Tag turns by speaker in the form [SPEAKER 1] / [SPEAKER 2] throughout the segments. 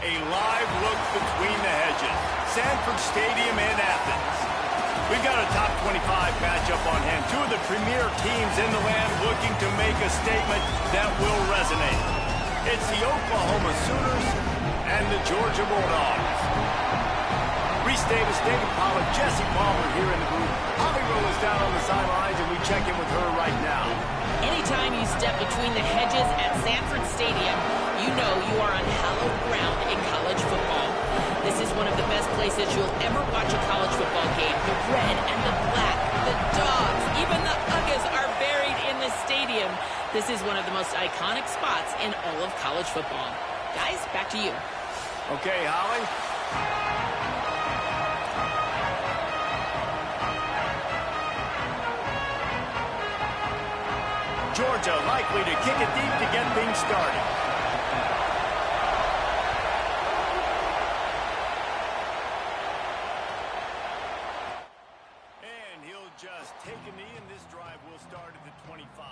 [SPEAKER 1] A live look between the hedges. Sanford Stadium in Athens. We've got a top 25 matchup on hand. Two of the premier teams in the land looking to make a statement that will resonate. It's the Oklahoma Sooners and the Georgia Bulldogs. Reese Davis, David Pollack, Jesse Palmer here in the booth. Holly Rowe is down on the sidelines, and we check in with her right now.
[SPEAKER 2] Anytime you step between the hedges at Sanford Stadium, you know you are on hallowed ground in college football. This is one of the best places you'll ever watch a college football game. The red and the black, the dogs, even the Uggas are buried in the stadium. This is one of the most iconic spots in all of college football. Guys, back to you.
[SPEAKER 1] Okay, Holly. Georgia likely to kick it deep to get things started. And he'll just take a knee, and this drive will start at the 25.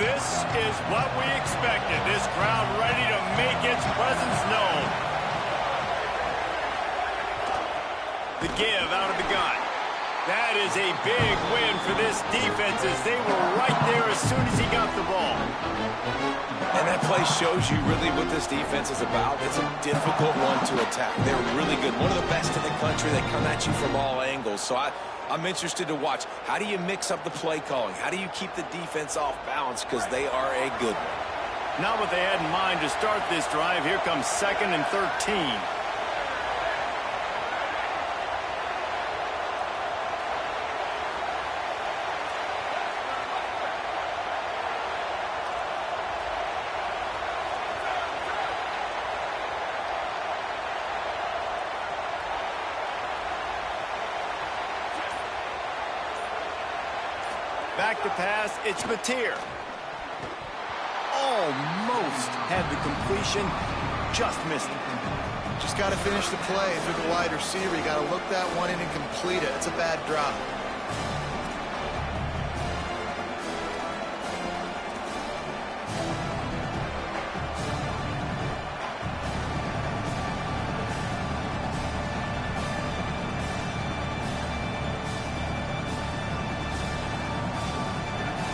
[SPEAKER 1] This is what we expected. This crowd ready to make its presence known. The give out of the gun. That is a big win for this defense as they were right there as soon as he got the ball.
[SPEAKER 3] And that play shows you really what this defense is about. It's a difficult one to attack. They're really good. One of the best in the country. They come at you from all angles. So I'm interested to watch. How do you mix up the play calling? How do you keep the defense off balance? Because they are a good one.
[SPEAKER 1] Not what they had in mind to start this drive. Here comes 2nd and 13. Back to pass, it's Mateer. Almost had the completion, just missed it.
[SPEAKER 4] Just got to finish the play. If you're the wide receiver, you got to look that one in and complete it. It's a bad drop.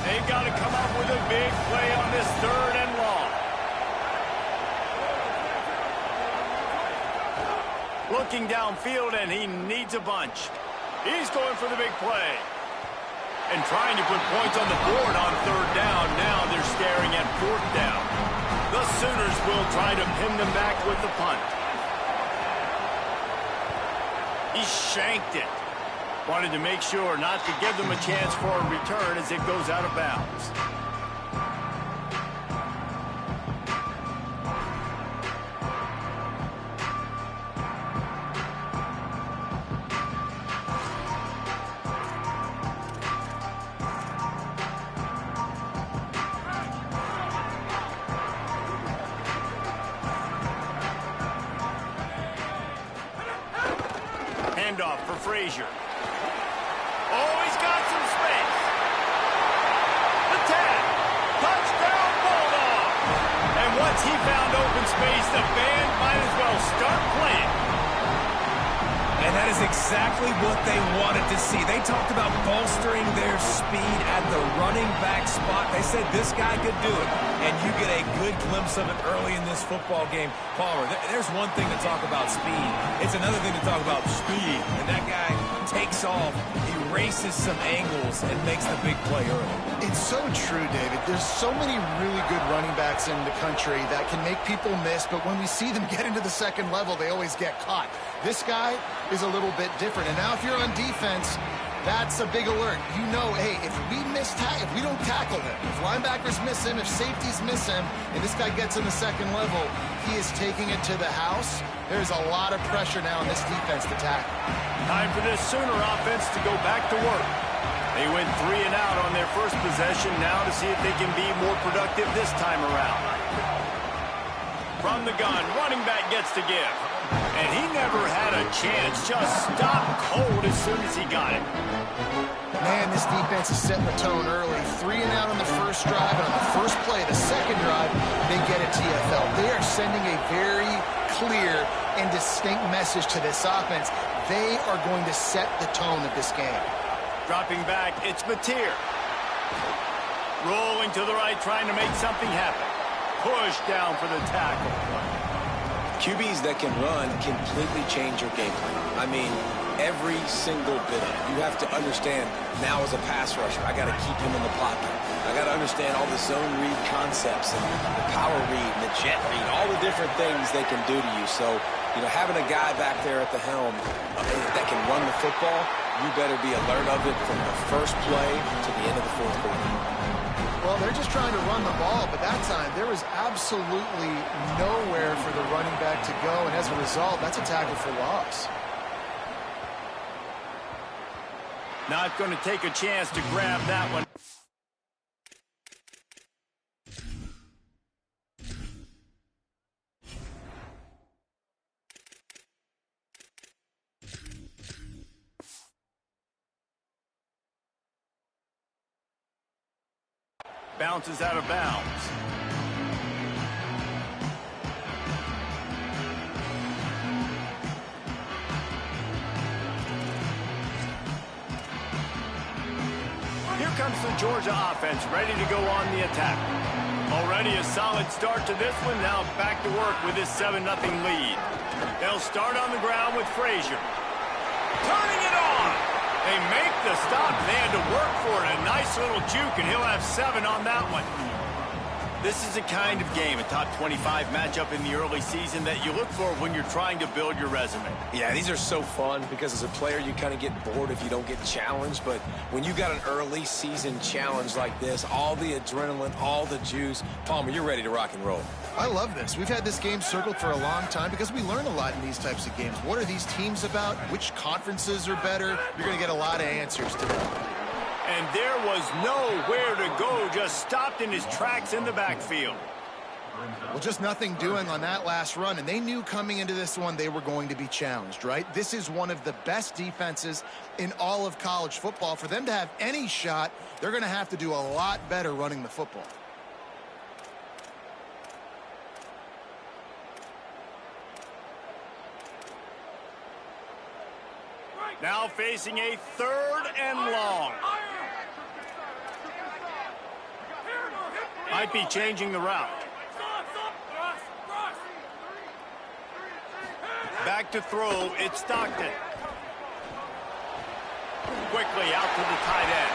[SPEAKER 1] They've got to come up with a big play on this 3rd and long. Looking downfield, and he needs a bunch. He's going for the big play. And trying to put points on the board on 3rd down. Now they're staring at 4th down. The Sooners will try to pin them back with the punt. He shanked it. Wanted to make sure not to give them a chance for a return as it goes out of bounds. Handoff for Frazier. Oh, he's got some space. The tag. Touchdown, Bulldogs. And once he found open space, the band might as well start playing.
[SPEAKER 3] And that is exactly what they wanted to see. They talked about bolstering their speed at the running back spot. They said this guy could do it. And you get a good glimpse of it early in this football game. Palmer, there's one thing to talk about speed. It's another thing to talk about speed. And that guy takes off, erases some angles, and makes the big play early.
[SPEAKER 4] It's so true, David. There's so many really good running backs in the country that can make people miss, but when we see them get into the 2nd level, they always get caught. This guy is a little bit different. And now if you're on defense, that's a big alert. You know, hey, if we don't tackle him, if linebackers miss him, if safeties miss him, and this guy gets in the 2nd level, he is taking it to the house. There's a lot of pressure now on this defense to tackle.
[SPEAKER 1] Time for this Sooner offense to go back to work. They went 3 and out on their first possession now to see if they can be more productive this time around. From the gun, running back gets to give. And he never had a chance. Just stopped cold as soon as he got it.
[SPEAKER 4] Man, this defense is setting the tone early. 3 and out on the first drive, and on the first play, the second drive, they get a TFL. They are sending a very clear and distinct message to this offense. They are going to set the tone of this game.
[SPEAKER 1] Dropping back, it's Mateer. Rolling to the right, trying to make something happen. Push down for the tackle.
[SPEAKER 3] QBs that can run completely change your game plan. I mean, every single bit of it. You have to understand, now as a pass rusher, I got to keep him in the pocket. I got to understand all the zone read concepts and the power read and the jet read, all the different things they can do to you. So, you know, having a guy back there at the helm that can run the football, you better be alert of it from the first play to the end of the fourth quarter.
[SPEAKER 4] Well, they're just trying to run the ball, but that time there was absolutely nowhere for the running back to go, and as a result, that's a tackle for loss.
[SPEAKER 1] Not going to take a chance to grab that one. Bounces out of bounds. Here comes the Georgia offense, ready to go on the attack. Already a solid start to this one. Now back to work with this 7-0 lead. They'll start on the ground with Frazier. Turning it on. They make the stop. They had to work for it. A nice little juke, and he'll have 7 on that one. This is a kind of game, a top 25 matchup in the early season that you look for when you're trying to build your resume.
[SPEAKER 3] Yeah, these are so fun because as a player, you kind of get bored if you don't get challenged. But when you got an early season challenge like this, all the adrenaline, all the juice, Palmer, you're ready to rock and roll.
[SPEAKER 4] I love this. We've had this game circled for a long time because we learn a lot in these types of games. What are these teams about? Which conferences are better? You're going to get a lot of answers today.
[SPEAKER 1] And there was nowhere to go, just stopped in his tracks in the backfield.
[SPEAKER 4] Well, just nothing doing on that last run, and they knew coming into this one they were going to be challenged, right? This is one of the best defenses in all of college football. For them to have any shot, they're going to have to do a lot better running the football.
[SPEAKER 1] Now facing a 3rd and long. Might be changing the route. Back to throw, it's Stockton. Quickly out to the tight end.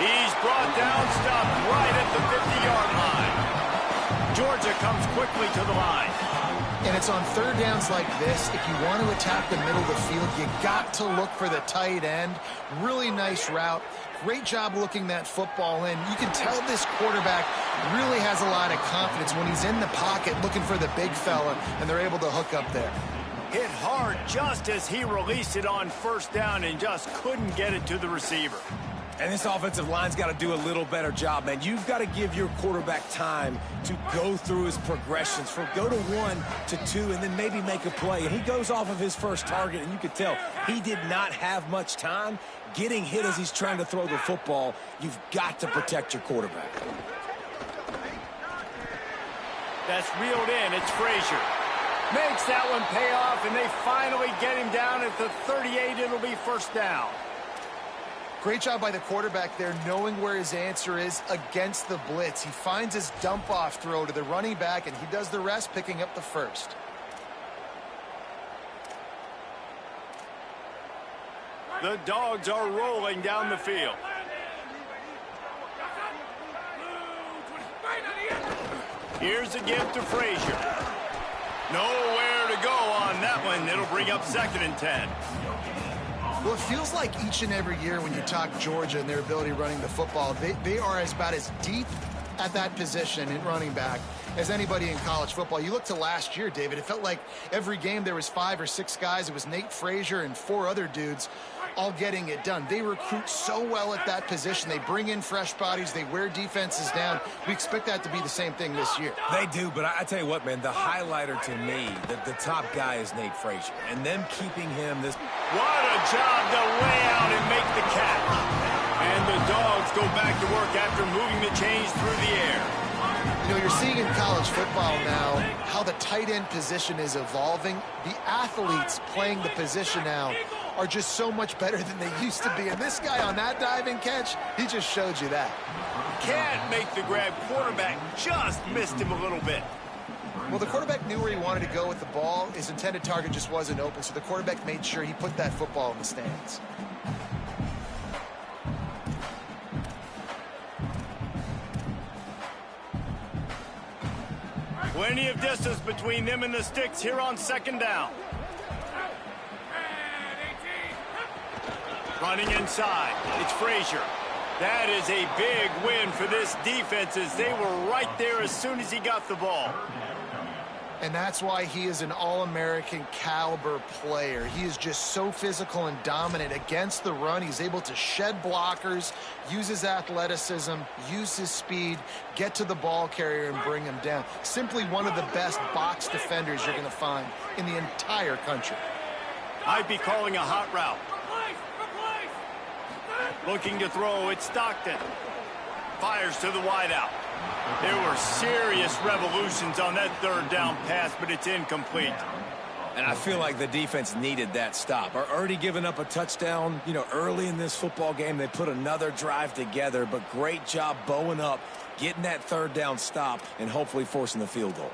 [SPEAKER 1] He's brought down, stopped right at the 50-yard line. Georgia comes quickly to the line.
[SPEAKER 4] And it's on 3rd downs like this. If you want to attack the middle of the field, you got to look for the tight end. Really nice route. Great job looking that football in. You can tell this quarterback really has a lot of confidence when he's in the pocket looking for the big fella, and they're able to hook up there.
[SPEAKER 1] Hit hard just as he released it on 1st down and just couldn't get it to the receiver.
[SPEAKER 3] And this offensive line's got to do a little better job, man. You've got to give your quarterback time to go through his progressions, from go to 1 to 2, and then maybe make a play. And he goes off of his first target, and you could tell he did not have much time getting hit as he's trying to throw the football. You've got to protect your quarterback.
[SPEAKER 1] That's reeled in. It's Frazier. Makes that one pay off, and they finally get him down at the 38. It'll be 1st down.
[SPEAKER 4] Great job by the quarterback there, knowing where his answer is against the blitz. He finds his dump-off throw to the running back, and he does the rest, picking up the 1st.
[SPEAKER 1] The Dogs are rolling down the field. Here's a give to Frazier. Nowhere to go on that one. It'll bring up 2nd and 10.
[SPEAKER 4] Well, it feels like each and every year when you talk Georgia and their ability running the football, they are about as deep at that position in running back as anybody in college football. You look to last year, David, it felt like every game there was 5 or 6 guys. It was Nate Frazier and 4 other dudes all getting it done. They recruit so well at that position. They bring in fresh bodies. They wear defenses down. We expect that to be the same thing this year.
[SPEAKER 3] They do, but I tell you what, man, the highlighter to me, the top guy is Nate Frazier. And them keeping him this...
[SPEAKER 1] What a job to lay out and make the catch. And the Dogs go back to work after moving the chains through the air.
[SPEAKER 4] You know, you're seeing in college football now how the tight end position is evolving. The athletes playing the position now are just so much better than they used to be. And this guy on that diving catch, he just showed you that.
[SPEAKER 1] Can't make the grab. Quarterback just missed him a little bit.
[SPEAKER 4] Well, the quarterback knew where he wanted to go with the ball. His intended target just wasn't open, so the quarterback made sure he put that football in the stands.
[SPEAKER 1] Plenty of distance between them and the sticks here on second down. Running inside, it's Frazier. That is a big win for this defense as they were right there as soon as he got the ball.
[SPEAKER 4] And that's why he is an All-American caliber player. He is just so physical and dominant against the run. He's able to shed blockers, use his athleticism, use his speed, get to the ball carrier and bring him down. Simply one of the best box defenders you're going to find in the entire country.
[SPEAKER 1] Might be calling a hot route. Looking to throw, it's Stockton. Fires to the wideout. There were serious revolutions on that third down pass, but it's incomplete.
[SPEAKER 3] And I feel like the defense needed that stop. Are already giving up a touchdown, you know, early in this football game. They put another drive together, but great job bowing up, getting that third down stop, and hopefully forcing the field goal.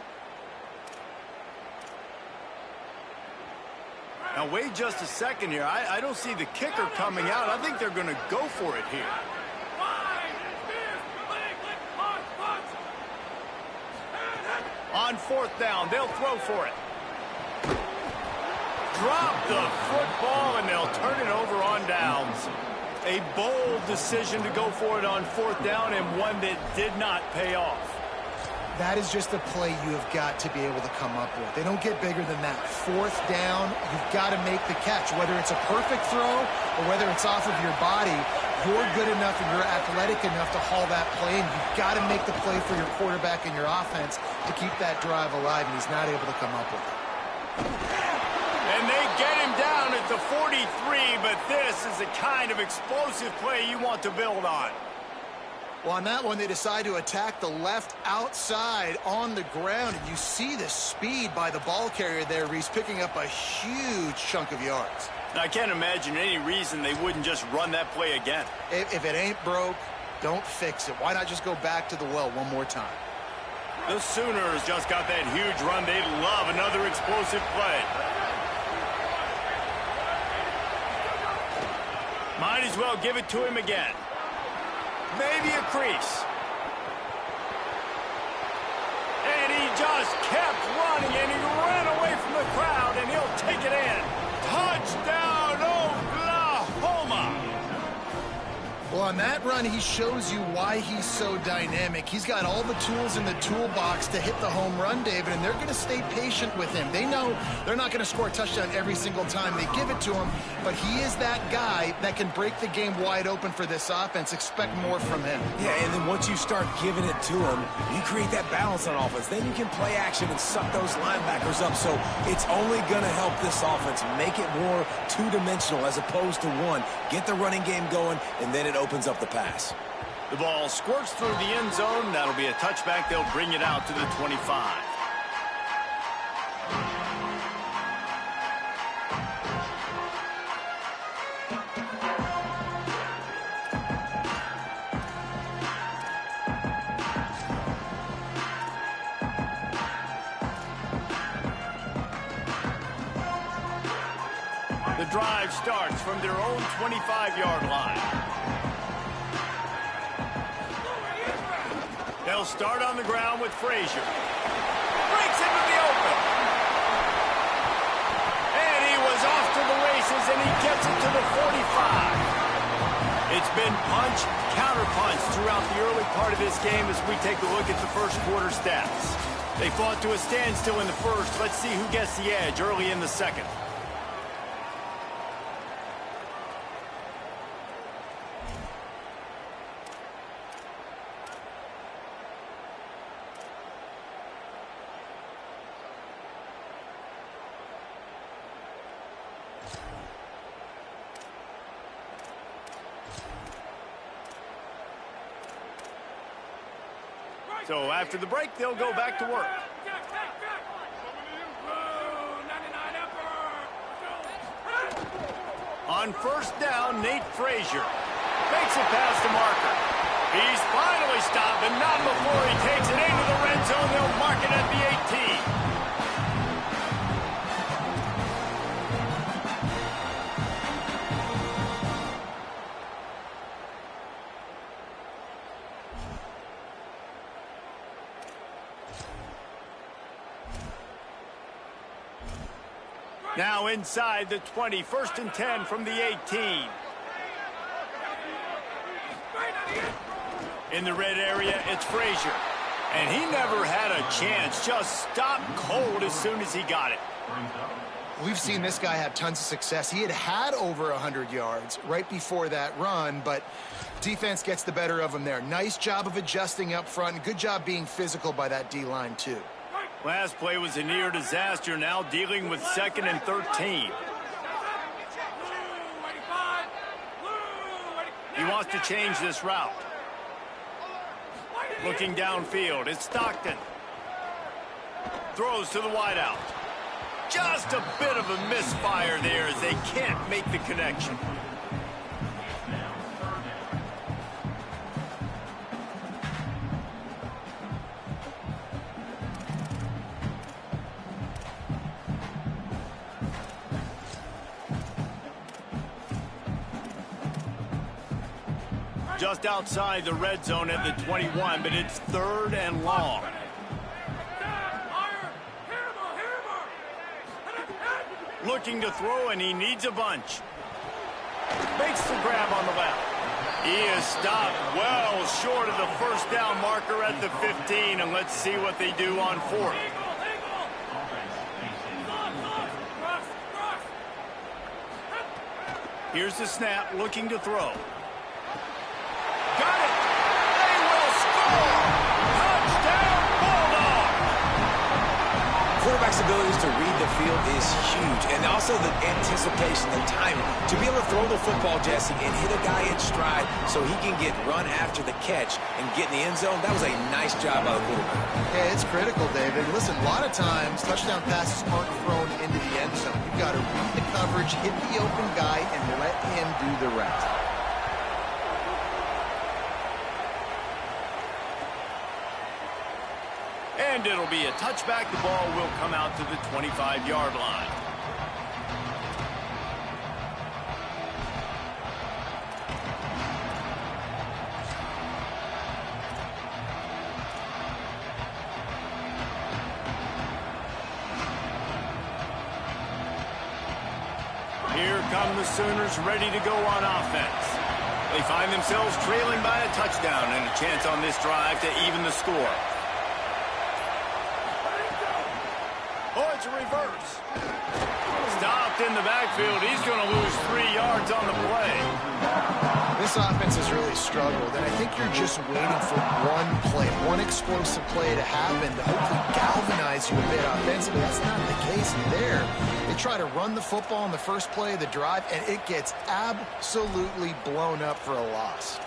[SPEAKER 1] Now, wait just a second here. I don't see the kicker coming out. I think they're going to go for it here. On fourth down, they'll throw for it. Drop the football, and they'll turn it over on downs. A bold decision to go for it on fourth down, and one that did not pay off.
[SPEAKER 4] That is just a play you have got to be able to come up with. They don't get bigger than that. Fourth down, you've got to make the catch. Whether it's a perfect throw or whether it's off of your body, you're good enough and you're athletic enough to haul that play, and you've got to make the play for your quarterback and your offense to keep that drive alive, and he's not able to come up with it.
[SPEAKER 1] And they get him down at the 43, but this is the kind of explosive play you want to build on.
[SPEAKER 4] Well, on that one, they decide to attack the left outside on the ground, and you see the speed by the ball carrier there. He's picking up a huge chunk of yards.
[SPEAKER 1] Now, I can't imagine any reason they wouldn't just run that play again.
[SPEAKER 4] If it ain't broke, don't fix it. Why not just go back to the well one more time?
[SPEAKER 1] The Sooners just got that huge run. They'd love another explosive play. Might as well give it to him again. Maybe a crease. And he just kept running, and he ran away from the crowd, and he'll take it in. Touchdown, Oklahoma!
[SPEAKER 4] Well, on that run, he shows you why he's so dynamic. He's got all the tools in the toolbox to hit the home run, David, and they're going to stay patient with him. They know they're not going to score a touchdown every single time they give it to him, but he is that guy that can break the game wide open for this offense. Expect more from him.
[SPEAKER 3] Yeah, and then once you start giving it to him, you create that balance on offense. Then you can play action and suck those linebackers up. So it's only going to help this offense make it more two-dimensional as opposed to one. Get the running game going, and then it opens up the pass.
[SPEAKER 1] The ball squirts through the end zone. That'll be a touchback. They'll bring it out to the 25. The drive starts from their own 25-yard line. They'll start on the ground with Frazier. Breaks into the open. And he was off to the races, and he gets it to the 45. It's been punch, counter-punch throughout the early part of this game as we take a look at the first quarter stats. They fought to a standstill in the first. Let's see who gets the edge early in the second. So after the break, they'll go back to work. On first down, Nate Frazier makes it past the marker. He's finally stopped, but not before he takes it into the red zone. They'll mark it at the 18. Now inside the 20, 1st and 10 from the 18. In the red area, it's Frazier. And he never had a chance, just stopped cold as soon as he got it.
[SPEAKER 4] We've seen this guy have tons of success. He had over 100 yards right before that run, but defense gets the better of him there. Nice job of adjusting up front. Good job being physical by that D-line, too.
[SPEAKER 1] Last play was a near disaster, now dealing with 2nd and 13. He wants to change this route. Looking downfield, it's Stockton. Throws to the wideout. Just a bit of a misfire there as they can't make the connection. Just outside the red zone at the 21, but it's 3rd and long. Looking to throw, and he needs a bunch. Makes the grab on the left. He is stopped well short of the 1st down marker at the 15, and let's see what they do on 4th. Here's the snap, looking to throw. Got it! They will score! Touchdown, Bulldogs!
[SPEAKER 3] Quarterback's abilities to read the field is huge, and also the anticipation, the timing. To be able to throw the football, Jesse, and hit a guy in stride so he can get run after the catch and get in the end zone, that was a nice job by the quarterback.
[SPEAKER 4] Yeah, it's critical, David. Listen, a lot of times, touchdown passes aren't thrown into the end zone. You've got to read the coverage, hit the open guy, and let him do the rest.
[SPEAKER 1] And it'll be a touchback. The ball will come out to the 25-yard line. Here come the Sooners ready to go on offense. They find themselves trailing by a touchdown and a chance on this drive to even the score. Oh, it's a reverse. Stopped in the backfield. He's going to lose 3 yards on the play.
[SPEAKER 4] This offense has really struggled, and I think you're just waiting for one play, one explosive play to happen to hopefully galvanize you a bit offensively. That's not the case there. They try to run the football on the first play of the drive, and it gets absolutely blown up for a loss.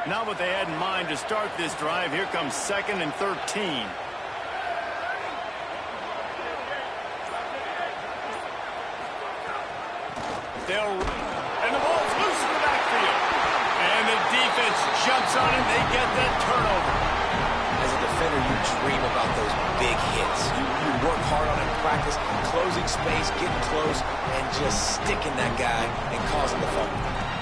[SPEAKER 1] Not what they had in mind to start this drive. Here comes 2nd and 13. And the ball's loose in the backfield. And the defense jumps on it. They get that turnover.
[SPEAKER 3] As a defender, you dream about those big hits. You work hard on it in practice, closing space, getting close, and just sticking that guy and causing the fumble.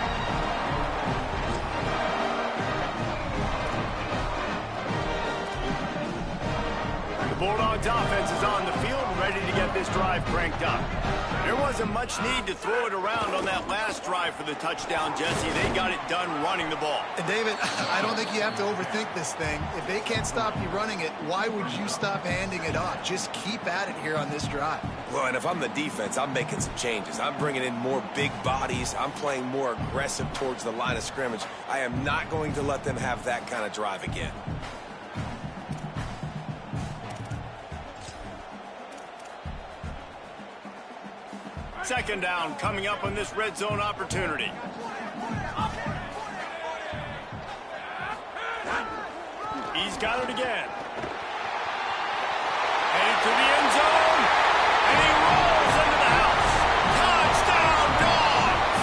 [SPEAKER 1] Bulldogs offense is on the field, ready to get this drive cranked up. There wasn't much need to throw it around on that last drive for the touchdown, Jesse. They got it done running the ball.
[SPEAKER 4] And David, I don't think you have to overthink this thing. If they can't stop you running it, why would you stop handing it off? Just keep at it here on this drive.
[SPEAKER 3] Well, and if I'm the defense, I'm making some changes. I'm bringing in more big bodies. I'm playing more aggressive towards the line of scrimmage. I am not going to let them have that kind of drive again.
[SPEAKER 1] second down coming up on this red zone opportunity. He's got it again. Headed to the end zone. And he rolls into the house. Touchdown, Dogs!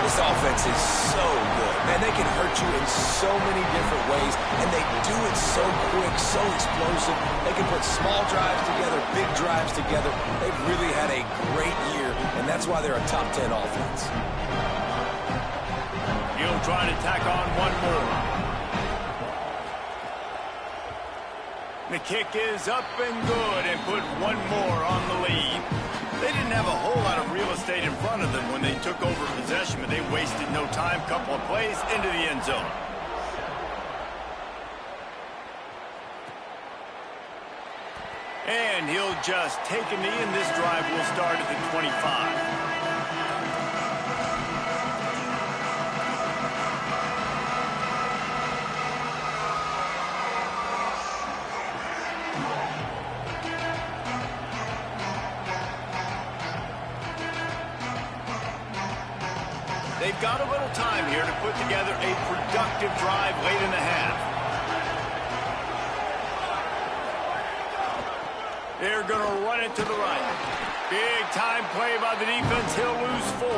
[SPEAKER 3] This offense is so good. Man, they can hurt you in so many different ways, and they do it so quick, so explosive. They can put small drives together, big drives together. They've really had a great year, and that's why they're a top 10 offense.
[SPEAKER 1] He'll try to tack on one more. The kick is up and good and put one more on the lead. They didn't have a whole lot of real estate in front of them when they took over possession, but they wasted no time. Couple of plays into the end zone. And he'll just take a knee, and this drive will start at the 25. They've got a little time here to put together a productive drive late in the half. They're going to run it to the right. Big time play by the defense. He'll lose 4.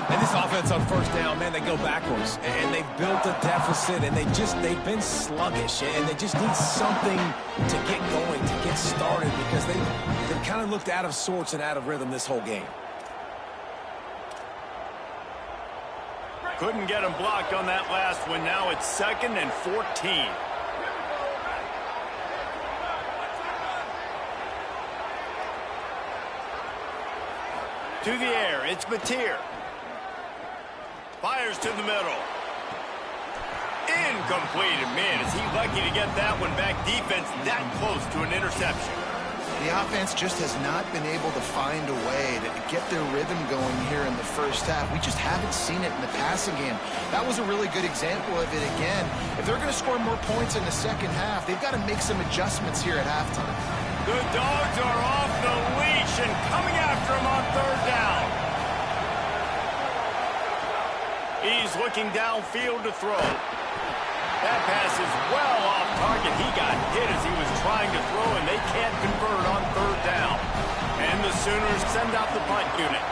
[SPEAKER 3] And this offense on first down, man, they go backwards. And they've built a deficit, and they've been sluggish. And they just need something to get going, to get started, because they've kind of looked out of sorts and out of rhythm this whole game.
[SPEAKER 1] Couldn't get him blocked on that last one. Now it's 2nd and 14. To the air, it's Mateer. Fires to the middle. Incomplete. And man, is he lucky to get that one back. Defense that close to an interception.
[SPEAKER 4] The offense just has not been able to find a way to get their rhythm going here in the first half. We just haven't seen it in the passing game. That was a really good example of it again. If they're going to score more points in the second half, they've got to make some adjustments here at halftime.
[SPEAKER 1] The Dogs are off the leash and coming after him on 3rd down. He's looking downfield to throw. That pass is well off target. He got hit as he was trying to throw, and they can't convert on 3rd down. And the Sooners send out the punt unit.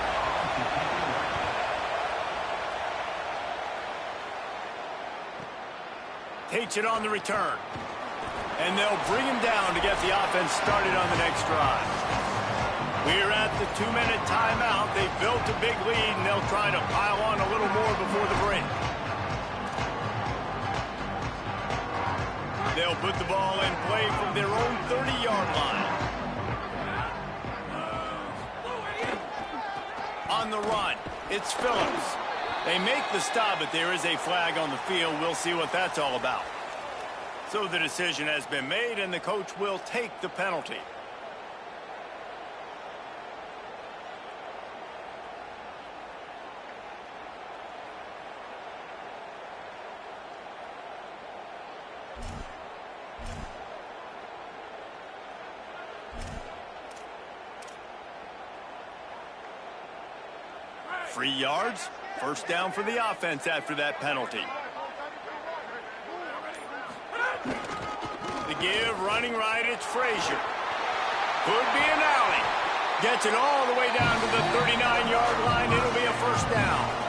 [SPEAKER 1] Takes it on the return. And they'll bring him down to get the offense started on the next drive. We're at the 2-minute timeout. They've built a big lead, and they'll try to pile on a little more before the break. They'll put the ball in play from their own 30-yard line. On the run, it's Phillips. They make the stop, but there is a flag on the field. We'll see what that's all about. So the decision has been made, and the coach will take the penalty. Free yards, first down for the offense after that penalty. The give, running right, it's Frazier. Could be an alley. Gets it all the way down to the 39-yard line. It'll be a first down.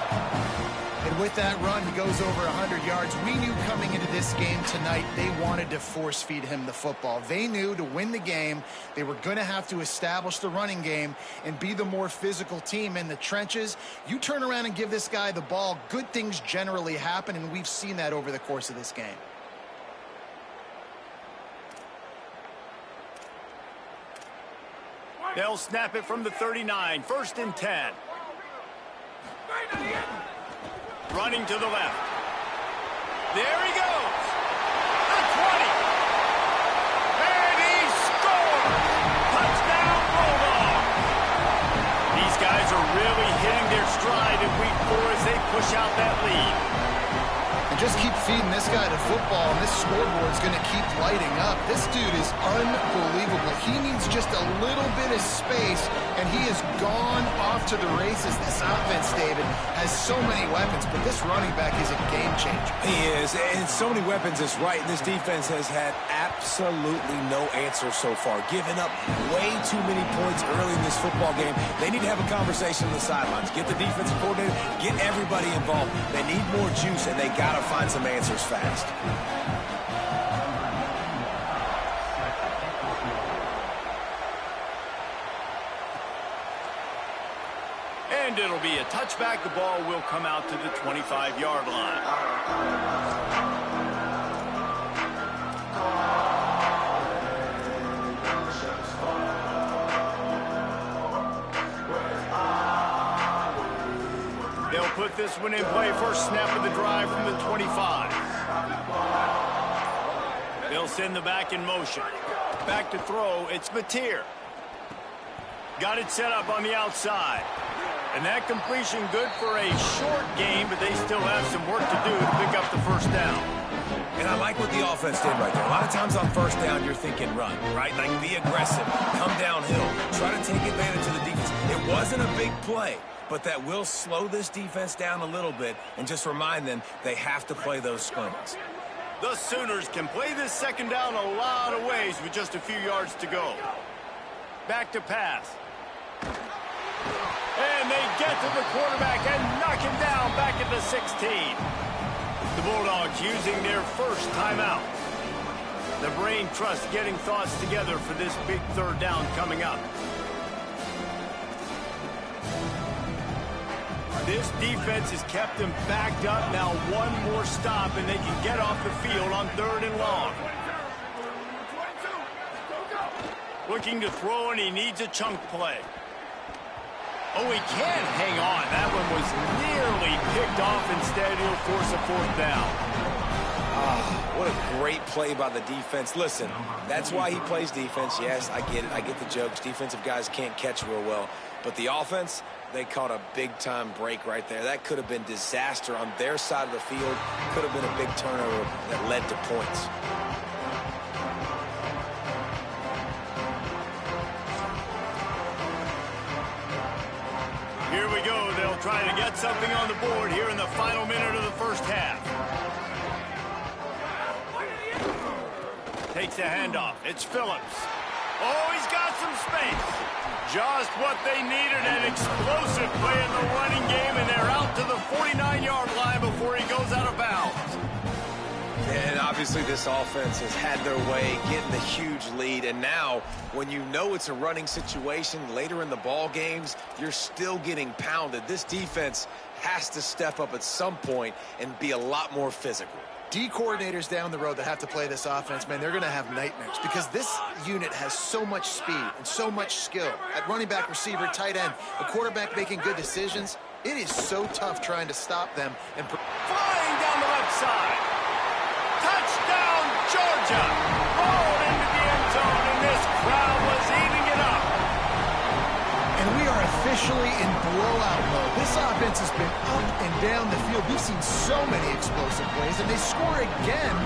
[SPEAKER 4] And with that run, he goes over 100 yards. We knew coming into this game tonight, they wanted to force feed him the football. They knew to win the game, they were going to have to establish the running game and be the more physical team in the trenches. You turn around and give this guy the ball, good things generally happen, and we've seen that over the course of this game.
[SPEAKER 1] They'll snap it from the 39, 1st and 10. Running to the left. There he goes. The 20. And he scores. Touchdown, Bulldogs. These guys are really hitting their stride in week 4 as they push out that lead.
[SPEAKER 4] And just keep feeding this guy the football, and this scoreboard's going to keep lighting up. This dude is unbelievable. He needs just a little bit of space, and he has gone off to the races. This offense, David, has so many weapons, but this running back is a game changer.
[SPEAKER 3] He is, and so many weapons is right, and this defense has had absolutely no answer so far, giving up way too many points early in this football game. They need to have a conversation on the sidelines. Get the defensive coordinator, get everybody involved. They need more juice, and they got to find some answers fast.
[SPEAKER 1] And it'll be a touchback. The ball will come out to the 25-yard line. They'll put this one in play. First snap of the drive from the 25. They'll send the back in motion. Back to throw. It's Mateer. Got it set up on the outside. And that completion good for a short game, but they still have some work to do to pick up the first down.
[SPEAKER 3] And I like what the offense did right there. A lot of times on first down, you're thinking run, right? Like be aggressive, come downhill, try to take advantage of the defense. It wasn't a big play, but that will slow this defense down a little bit and just remind them they have to play those screens.
[SPEAKER 1] The Sooners can play this second down a lot of ways with just a few yards to go. Back to pass. And they get to the quarterback and knock him down back at the 16. The Bulldogs using their first timeout. The brain trust getting thoughts together for this big third down coming up. This defense has kept them backed up. Now one more stop and they can get off the field on 3rd and long. Looking to throw, and he needs a chunk play. Oh, he can't hang on. That one was nearly picked off. Instead, he'll force a 4th down.
[SPEAKER 3] What a great play by the defense. Listen, that's why he plays defense. Yes, I get it. I get the jokes. Defensive guys can't catch real well. But the offense, they caught a big-time break right there. That could have been disaster on their side of the field. Could have been a big turnover that led to points.
[SPEAKER 1] Here we go. They'll try to get something on the board here in the final minute of the first half. Takes a handoff. It's Phillips. Oh, he's got some space. Just what they needed, an explosive play in the running game, and they're out to the 49-yard line before he goes out of bounds.
[SPEAKER 3] And obviously this offense has had their way, getting the huge lead. And now, when you know it's a running situation later in the ball games, you're still getting pounded. This defense has to step up at some point and be a lot more physical.
[SPEAKER 4] D coordinators down the road that have to play this offense, man, they're going to have nightmares because this unit has so much speed and so much skill. At running back, receiver, tight end, a quarterback making good decisions, it is so tough trying to stop them. And
[SPEAKER 1] flying down the left side. Touchdown, Georgia. Rolled into the end zone, and this crowd was eating it up.
[SPEAKER 4] And we are officially in blowout mode. This offense has been up and down the field. We've seen so many explosive plays, and they score again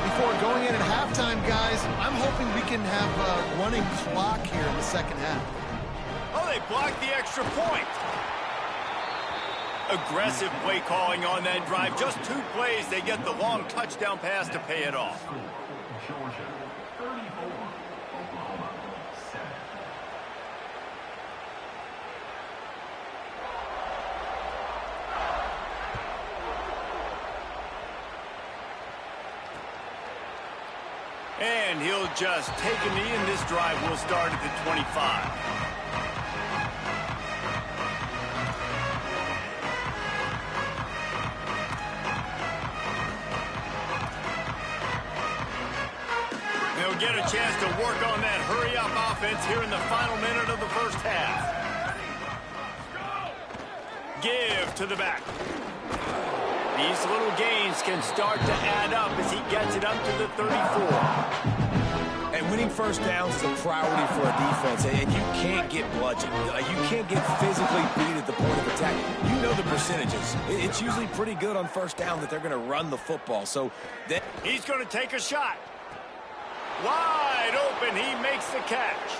[SPEAKER 4] before going in at halftime, guys. I'm hoping we can have a running clock here in the second half.
[SPEAKER 1] Oh, they blocked the extra point. Aggressive play calling on that drive. Just 2 plays, they get the long touchdown pass to pay it off. And he'll just take a knee, and this drive will start at the 25. They'll get a chance to work on that hurry-up offense here in the final minute of the first half. Give to the back. These little gains can start to add up as he gets it up to the 34.
[SPEAKER 3] And winning first downs is a priority for a defense, and you can't get bludgeoned. You can't get physically beat at the point of attack. You know the percentages. It's usually pretty good on first down that they're going to run the football. So
[SPEAKER 1] he's going to take a shot. Wide open, he makes the catch.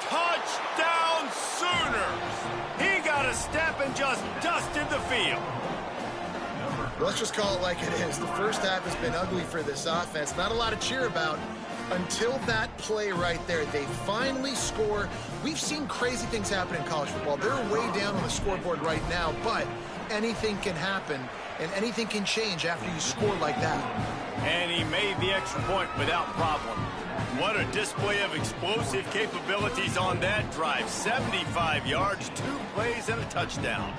[SPEAKER 1] Touchdown Sooners! He got a step and just dusted the field.
[SPEAKER 4] Let's just call it like it is. The first half has been ugly for this offense. Not a lot to cheer about until that play right there. They finally score. We've seen crazy things happen in college football. They're way down on the scoreboard right now, but anything can happen, and anything can change after you score like that.
[SPEAKER 1] And he made the extra point without problem. What a display of explosive capabilities on that drive. 75 yards, 2 plays, and a touchdown.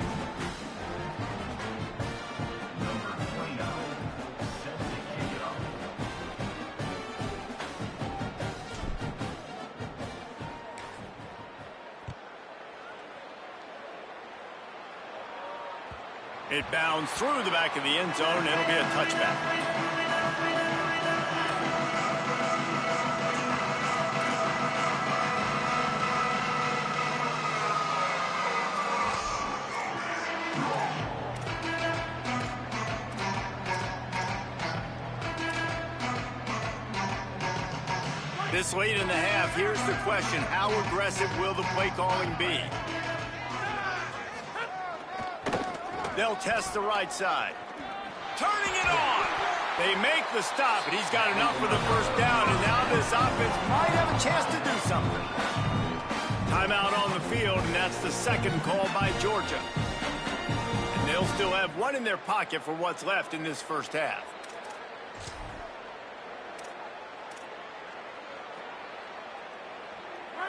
[SPEAKER 1] It bounds through the back of the end zone. It'll be a touchback. This late in the half, here's the question. How aggressive will the play calling be? They'll test the right side. Turning it on. They make the stop, and he's got enough for the first down, and now this offense might have a chance to do something. Timeout on the field, and that's the second call by Georgia. And they'll still have one in their pocket for what's left in this first half.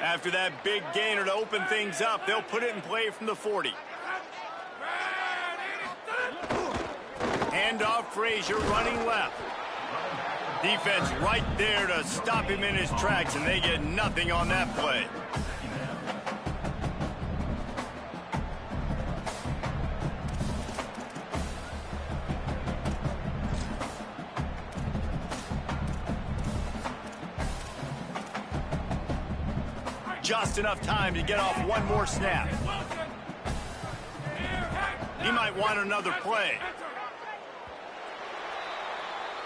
[SPEAKER 1] After that big gainer to open things up, they'll put it in play from the 40. Handoff, Frazier running left. Defense right there to stop him in his tracks, and they get nothing on that play. Just enough time to get off one more snap. He might want another play.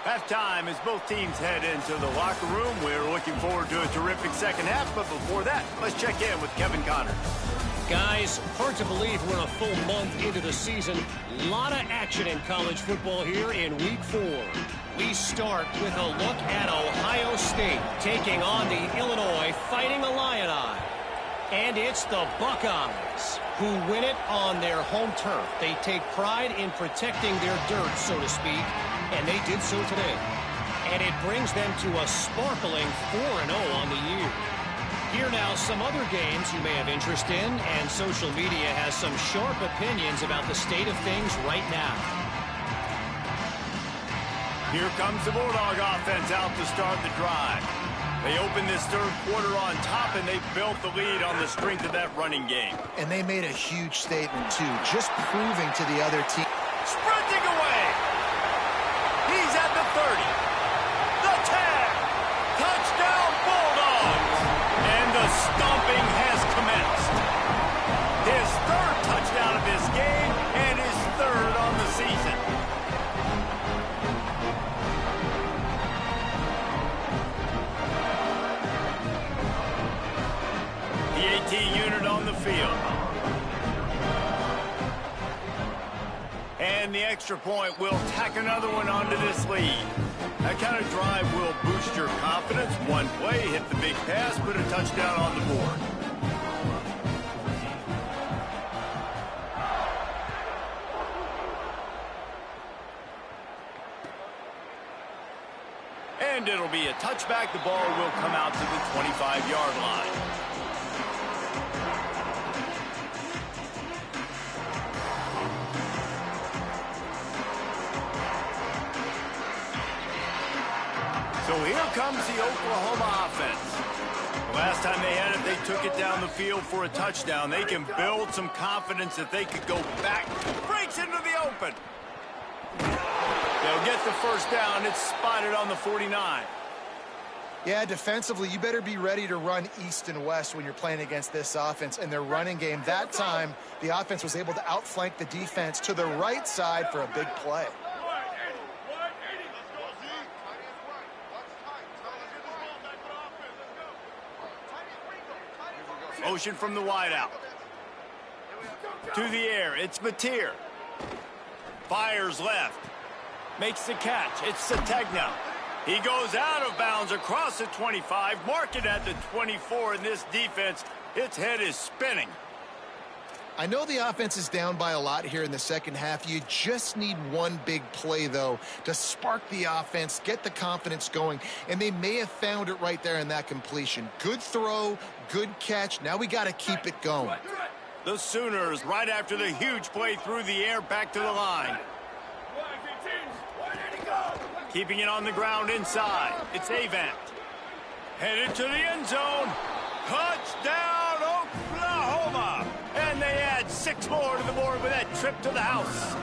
[SPEAKER 1] Halftime as both teams head into the locker room. We're looking forward to a terrific second half, but before that, let's check in with Kevin Connors.
[SPEAKER 5] Guys, hard to believe we're a full month into the season. A lot of action in college football here in Week 4. We start with a look at Ohio State taking on the Illinois Fighting Illini. And it's the Buckeyes who win it on their home turf. They take pride in protecting their dirt, so to speak, and they did so today. And it brings them to a sparkling 4-0 on the year. Here now, some other games you may have interest in, and social media has some sharp opinions about the state of things right now.
[SPEAKER 1] Here comes the Bulldog offense out to start the drive. They opened this third quarter on top, and they built the lead on the strength of that running game.
[SPEAKER 4] And they made a huge statement, too, just proving to the other team.
[SPEAKER 1] Sprinting away. He's at the 30. The tag. Touchdown Bulldogs. And the stomping has commenced. His third touchdown of this game and his third on the season. The AT unit on the field. And the extra point will tack another one onto this lead. That kind of drive will boost your confidence. One play, hit the big pass, put a touchdown on the board. And it'll be a touchback. The ball will come out to the 25-yard line. So here comes the Oklahoma offense. The last time they had it, they took it down the field for a touchdown. They can build some confidence that they could go back. Breaks into the open. They'll get the first down. It's spotted on the 49.
[SPEAKER 4] Yeah, defensively, you better be ready to run east and west when you're playing against this offense. And their running game, that time, the offense was able to outflank the defense to the right side for a big play.
[SPEAKER 1] Motion from the wideout. To the air, it's Mateer. Fires left. Makes the catch. It's Sategna. He goes out of bounds across the 25, mark it at the 24, and this defense, its head is spinning.
[SPEAKER 4] I know the offense is down by a lot here in the second half. You just need one big play, though, to spark the offense, get the confidence going, and they may have found it right there in that completion. Good throw, good catch. Now we got to keep it going.
[SPEAKER 1] The Sooners, right after the huge play through the air, back to the line. Keeping it on the ground inside. It's Avant. Headed to the end zone. Touchdown, Oklahoma. And they add 6 more to the board with that trip to the house.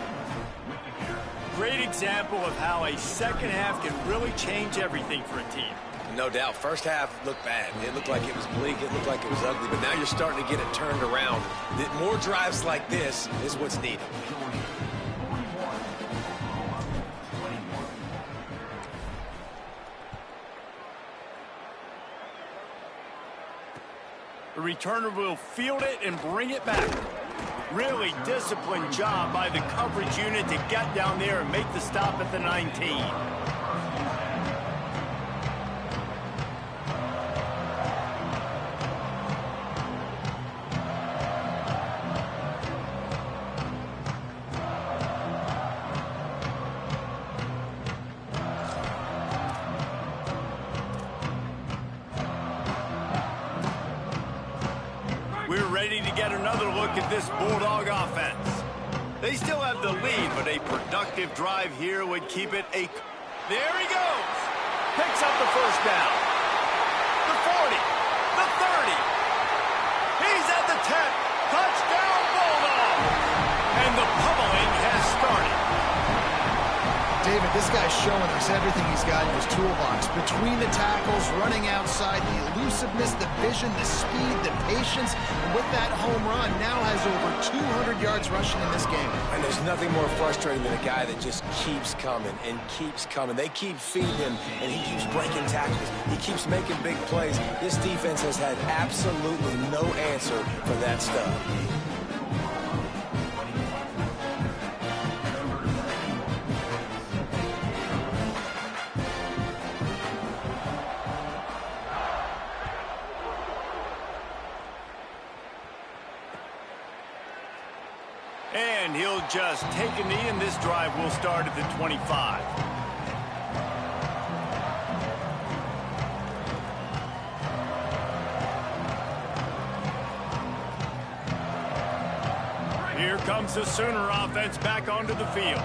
[SPEAKER 1] Great example of how a second half can really change everything for a team.
[SPEAKER 3] No doubt. First half looked bad. It looked like it was bleak. It looked like it was ugly. But now you're starting to get it turned around. More drives like this is what's needed.
[SPEAKER 1] The returner will field it and bring it back. Really disciplined job by the coverage unit to get down there and make the stop at the 19. We're ready to get another look at this Bulldog offense. They still have the lead, but a productive drive here would keep it a... There he goes! Picks up the first down. The 40. The 30. He's at the 10. Touchdown, Bulldog! And the pummeling has started.
[SPEAKER 4] David, this guy's showing us everything he's got in his toolbox. Between the tackles, running outside, the elusiveness, the vision, the speed, the patience. And with that home run, now has over 200 yards rushing in this game.
[SPEAKER 3] And there's nothing more frustrating than a guy that just keeps coming and keeps coming. They keep feeding him, and he keeps breaking tackles. He keeps making big plays. This defense has had absolutely no answer for that stuff.
[SPEAKER 1] And he'll just take a knee, and this drive will start at the 25. Here comes the Sooner offense back onto the field.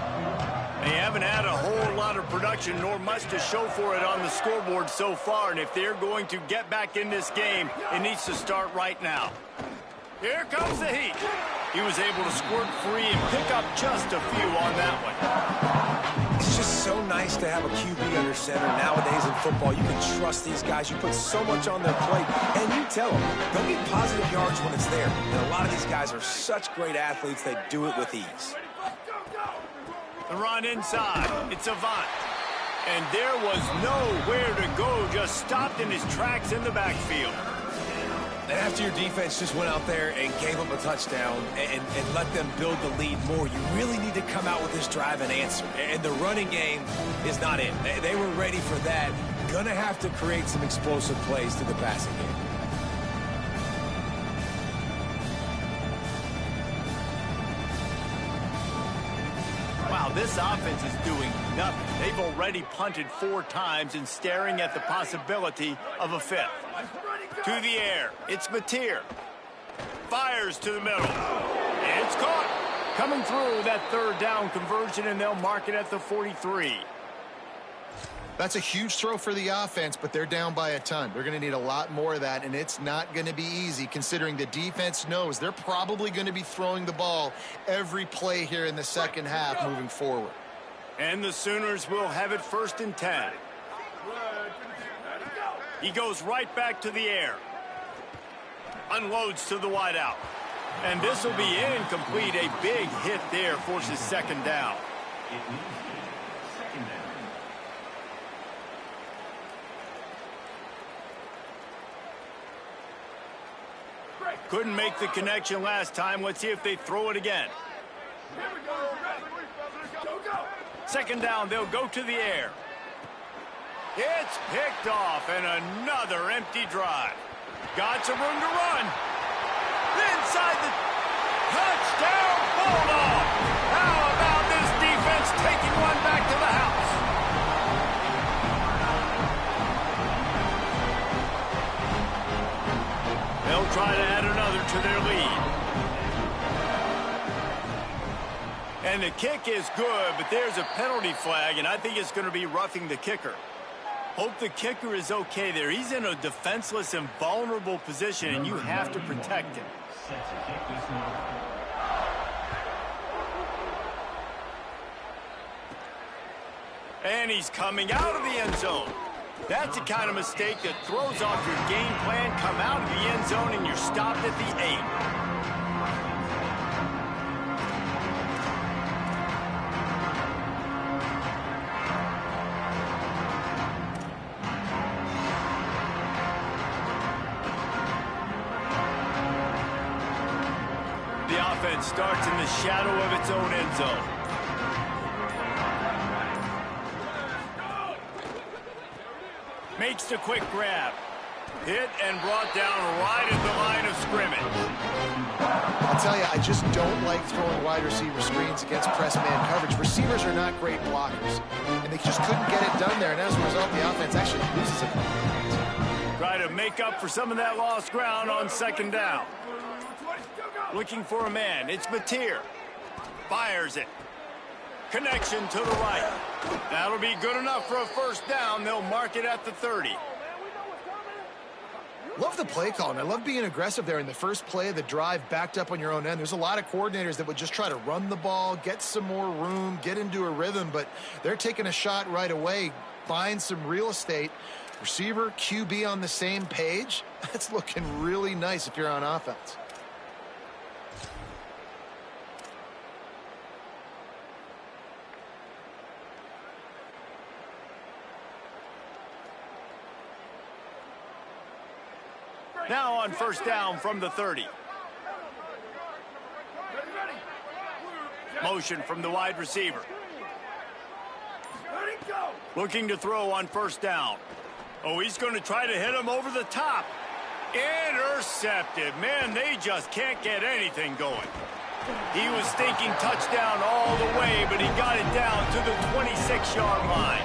[SPEAKER 1] They haven't had a whole lot of production, nor much to show for it on the scoreboard so far, and if they're going to get back in this game, it needs to start right now. Here comes the heat. He was able to squirt free and pick up just a few on that one.
[SPEAKER 3] It's just so nice to have a QB under center. Nowadays in football, you can trust these guys. You put so much on their plate, and you tell them, they'll get positive yards when it's there. And a lot of these guys are such great athletes, they do it with ease.
[SPEAKER 1] The run inside. It's Avant. And there was nowhere to go, just stopped in his tracks in the backfield.
[SPEAKER 3] And after your defense just went out there and gave them a touchdown and let them build the lead more, you really need to come out with this drive and answer. And the running game is not it. They were ready for that. Gonna have to create some explosive plays to the passing game.
[SPEAKER 1] Wow, this offense is doing nothing. They've already punted 4 times and staring at the possibility of a 5th. To the air, it's Mateer. Fires to the middle. It's caught. Coming through that 3rd down conversion, and they'll mark it at the 43.
[SPEAKER 4] That's a huge throw for the offense, but they're down by a ton. They're going to need a lot more of that, and it's not going to be easy considering the defense knows they're probably going to be throwing the ball every play here in the second half moving forward.
[SPEAKER 1] And the Sooners will have it 1st and 10. He goes right back to the air. Unloads to the wideout. And this will be incomplete. A big hit there forces second down. Couldn't make the connection last time. Let's see if they throw it again. Second down, they'll go to the air. It's picked off, and another empty drive. Got some room to run. Inside the touchdown Bulldog. How about this defense taking one back to the house? They'll try to add another to their lead. And the kick is good, but there's a penalty flag, and I think it's going to be roughing the kicker. Hope the kicker is okay there. He's in a defenseless and vulnerable position, and you have to protect him. And he's coming out of the end zone. That's the kind of mistake that throws off your game plan. Come out of the end zone, and you're stopped at the 8. Starts in the shadow of its own end zone. Makes the quick grab. Hit and brought down right at the line of scrimmage.
[SPEAKER 4] I'll tell you, I just don't like throwing wide receiver screens against press man coverage. Receivers are not great blockers, and they just couldn't get it done there, and as a result, the offense actually loses a couple of points.
[SPEAKER 1] Try to make up for some of that lost ground on second down. Looking for a man. It's Mateer. Fires it. Connection to the right. That'll be good enough for a first down. They'll mark it at the 30.
[SPEAKER 4] Love the play call, and I love being aggressive there in the first play of the drive, backed up on your own end. There's a lot of coordinators that would just try to run the ball, get some more room, get into a rhythm, but they're taking a shot right away, find some real estate. Receiver, QB on the same page. That's looking really nice if you're on offense.
[SPEAKER 1] Now on first down from the 30. Motion from the wide receiver. Looking to throw on first down. Oh, he's going to try to hit him over the top. Intercepted. Man, they just can't get anything going. He was thinking touchdown all the way, but he got it down to the 26-yard line.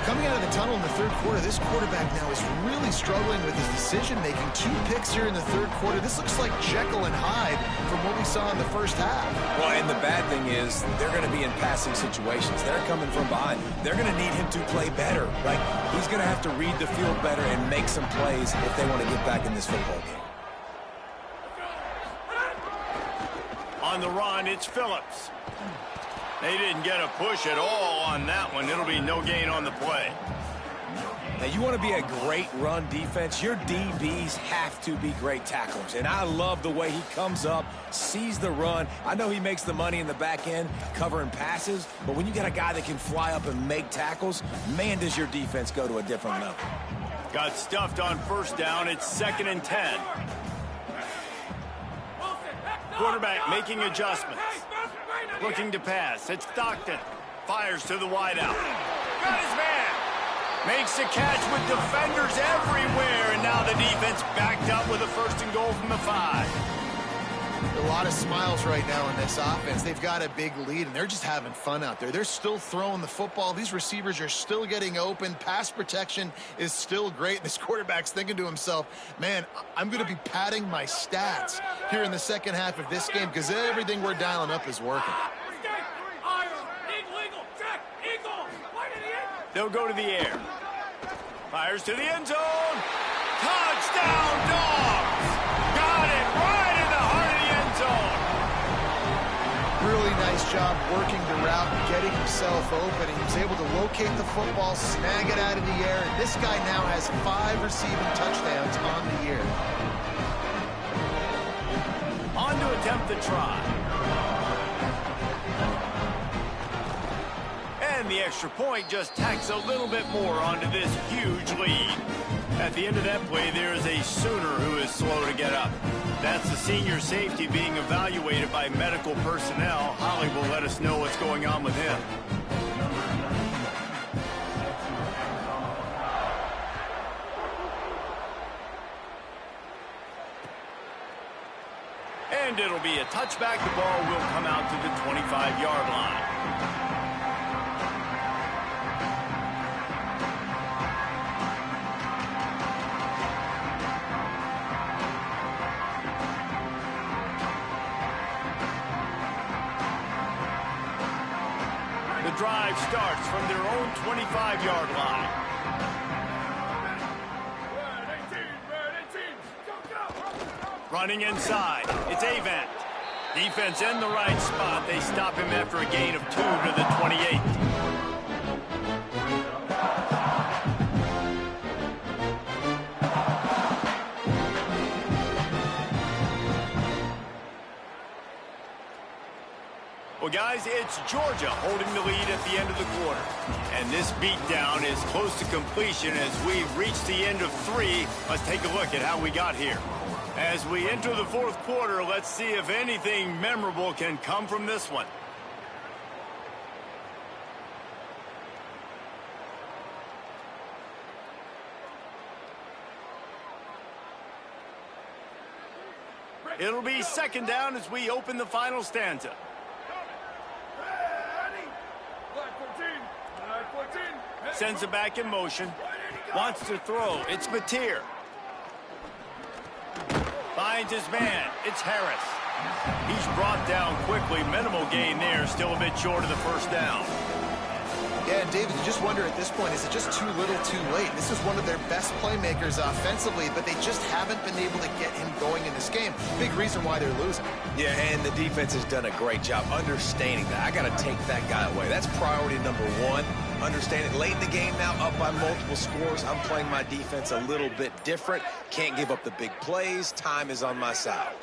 [SPEAKER 4] Coming out of the tunnel in the third quarter, this quarterback now is really struggling with his decision-making. 2 picks here in the third quarter. This looks like Jekyll and Hyde from what we saw in the first half.
[SPEAKER 3] Well, and the bad thing is they're going to be in passing situations. They're coming from behind. They're going to need him to play better. Like, he's going to have to read the field better and make some plays if they want to get back in this football game.
[SPEAKER 1] On the run, it's Phillips. They didn't get a push at all on that one. It'll be no gain on the play.
[SPEAKER 3] Now, you want to be a great run defense, your DBs have to be great tacklers. And I love the way he comes up, sees the run. I know he makes the money in the back end covering passes, but when you got a guy that can fly up and make tackles, man, does your defense go to a different level.
[SPEAKER 1] Got stuffed on first down. It's 2nd and 10. Quarterback making adjustments. Looking to pass. It's Stockton. Fires to the wideout. Got his man. Makes the catch with defenders everywhere. And now the defense backed up with a 1st and goal from the 5.
[SPEAKER 4] A lot of smiles right now in this offense. They've got a big lead, and they're just having fun out there. They're still throwing the football. These receivers are still getting open. Pass protection is still great. This quarterback's thinking to himself, man, I'm going to be padding my stats here in the second half of this game because everything we're dialing up is working.
[SPEAKER 1] They'll go to the air. Fires to the end zone. Touchdown, Dogs! Got it right in the heart of the end zone.
[SPEAKER 4] Really nice nice job working the route and getting himself open. He was able to locate the football, snag it out of the air, and this guy now has 5 receiving touchdowns on the year.
[SPEAKER 1] On to attempt the try. And the extra point just tacks a little bit more onto this huge lead. At the end of that play, there is a Sooner who is slow to get up. That's the senior safety being evaluated by medical personnel. Holly will let us know what's going on with him. And it'll be a touchback. The ball will come out to the 25-yard line. The drive starts from their own 25-yard line. Running inside, it's Avant. Defense in the right spot. They stop him after a gain of 2 to the 28. Well, guys, it's Georgia holding the lead at the end of the quarter. And this beatdown is close to completion as we've reached the end of 3. Let's take a look at how we got here. As we enter the fourth quarter, let's see if anything memorable can come from this one. It'll be second down as we open the final stanza. Sends it back in motion. Wants to throw. It's Mateer. Finds his man. It's Harris. He's brought down quickly. Minimal gain there. Still a bit short of the first down.
[SPEAKER 4] Yeah, and David, you just wonder at this point, is it just too little too late? This is one of their best playmakers offensively, but they just haven't been able to get him going in this game. Big reason why they're losing.
[SPEAKER 3] Yeah, and the defense has done a great job understanding that. I got to take that guy away. That's priority number 1. Understand it late in the game now, up by multiple scores. I'm playing my defense a little bit different. Can't give up the big plays. Time is on my side.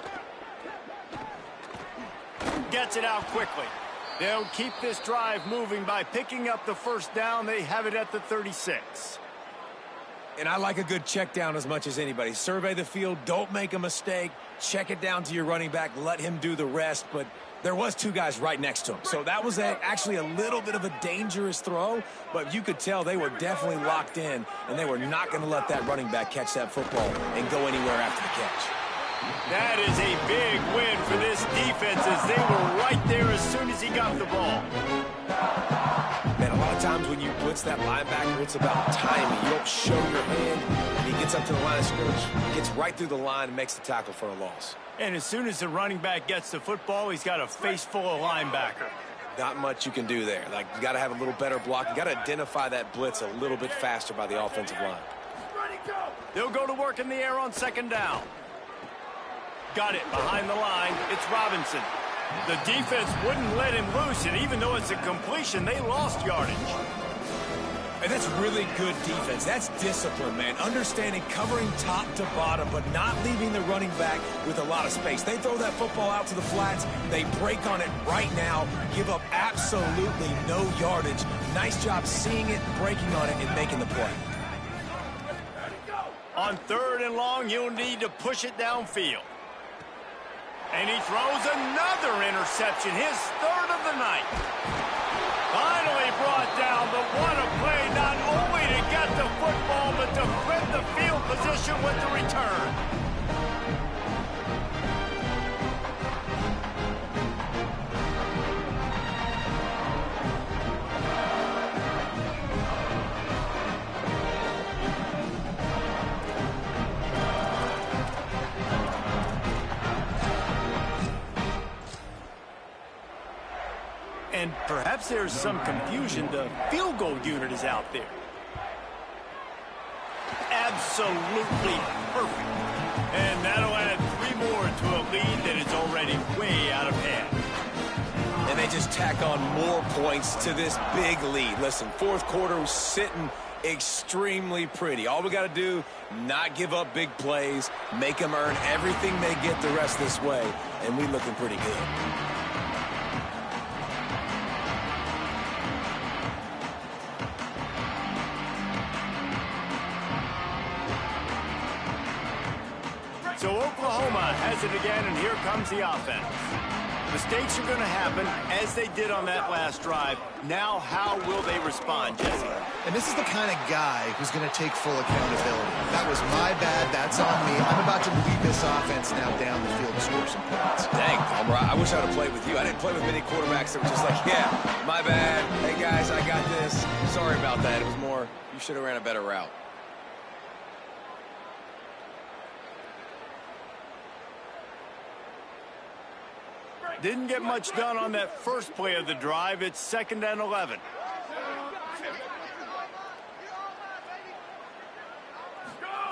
[SPEAKER 1] Gets it out quickly. They'll keep this drive moving by picking up the first down. They have it at the 36.
[SPEAKER 3] And I like a good check down as much as anybody. Survey the field, don't make a mistake, check it down to your running back, let him do the rest. But there was 2 guys right next to him. So that was actually a little bit of a dangerous throw, but you could tell they were definitely locked in, and they were not going to let that running back catch that football and go anywhere after the catch.
[SPEAKER 1] That is a big win for this defense as they were right there as soon as he got the ball.
[SPEAKER 3] Man, a lot of times when you blitz that linebacker, it's about timing. You don't show your hand, and he gets up to the line of scrimmage, gets right through the line, and makes the tackle for a loss.
[SPEAKER 1] And as soon as the running back gets the football, he's got a face full of linebacker.
[SPEAKER 3] Not much you can do there. Like, you got to have a little better block. You got to identify that blitz a little bit faster by the offensive line.
[SPEAKER 1] They'll go to work in the air on second down. Got it behind the line. It's Robinson. The defense wouldn't let him loose, and even though it's a completion, they lost yardage.
[SPEAKER 3] And that's really good defense. That's discipline, man. Understanding covering top to bottom, but not leaving the running back with a lot of space. They throw that football out to the flats. They break on it right now, give up absolutely no yardage. Nice job seeing it, breaking on it, and making the play.
[SPEAKER 1] On 3rd and long, he'll need to push it downfield. And he throws another interception, his 3rd of the night. Finally brought down, but what a play, not only to get the football, but to flip the field position with the return. And perhaps there's some confusion. The field goal unit is out there. Absolutely perfect. And that'll add 3 more to a lead that is already way out of hand.
[SPEAKER 3] and they just tack on more points to this big lead. Listen, fourth quarter was sitting extremely pretty. All we got to do, not give up big plays, make them earn everything they get the rest this way, and we looking pretty good.
[SPEAKER 1] So Oklahoma has it again, and here comes the offense. Mistakes are going to happen, as they did on that last drive. Now, how will they respond, Jesse?
[SPEAKER 4] And this is the kind of guy who's going to take full accountability. That was my bad. That's on me. I'm about to lead this offense now down the field to score some points.
[SPEAKER 3] Dang, Palmer, I wish I would have played with you. I didn't play with many quarterbacks that were just like, yeah, my bad. Hey, guys, I got this. Sorry about that. It was more, you should have ran a better route.
[SPEAKER 1] Didn't get much done on that first play of the drive. It's 2nd and 11.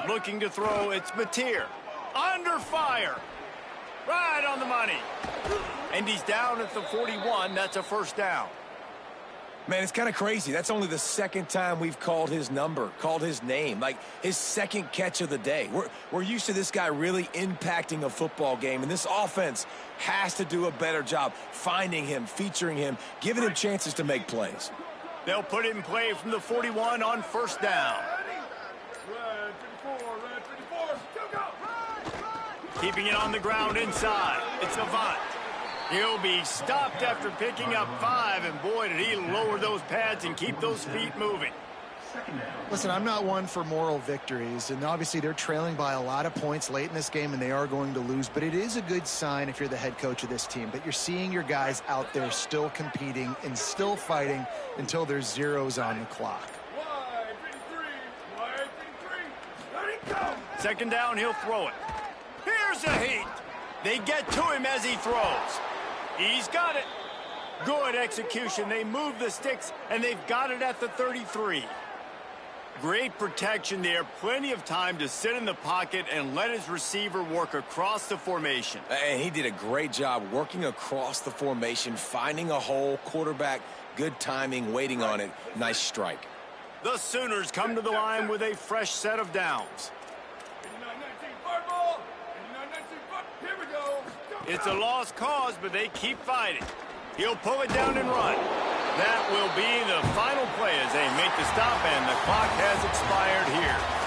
[SPEAKER 1] Looking to throw, it's Mateer. Under fire. Right on the money. And he's down at the 41. That's a first down.
[SPEAKER 3] Man, it's kind of crazy. That's only the second time we've called his number, called his name, like his second catch of the day. We're used to this guy really impacting a football game, and this offense has to do a better job finding him, featuring him, giving him chances to make plays.
[SPEAKER 1] They'll put it in play from the 41 on first down. Keeping it on the ground inside. It's Avant. He'll be stopped after picking up 5, and boy, did he lower those pads and keep those feet moving.
[SPEAKER 4] Listen, I'm not one for moral victories, and obviously they're trailing by a lot of points late in this game, and they are going to lose, but it is a good sign if you're the head coach of this team, that you're seeing your guys out there still competing and still fighting until there's zeros on the clock.
[SPEAKER 1] 2nd down, he'll throw it. Here's the heat. They get to him as he throws. He's got it. Good execution. They move the sticks, and they've got it at the 33. Great protection there. Plenty of time to sit in the pocket and let his receiver work across the formation.
[SPEAKER 3] And he did a great job working across the formation, finding a hole, quarterback, good timing, waiting on it. Nice strike.
[SPEAKER 1] The Sooners come to the line with a fresh set of downs. It's a lost cause, but they keep fighting. He'll pull it down and run. That will be the final play as they make the stop, and the clock has expired here.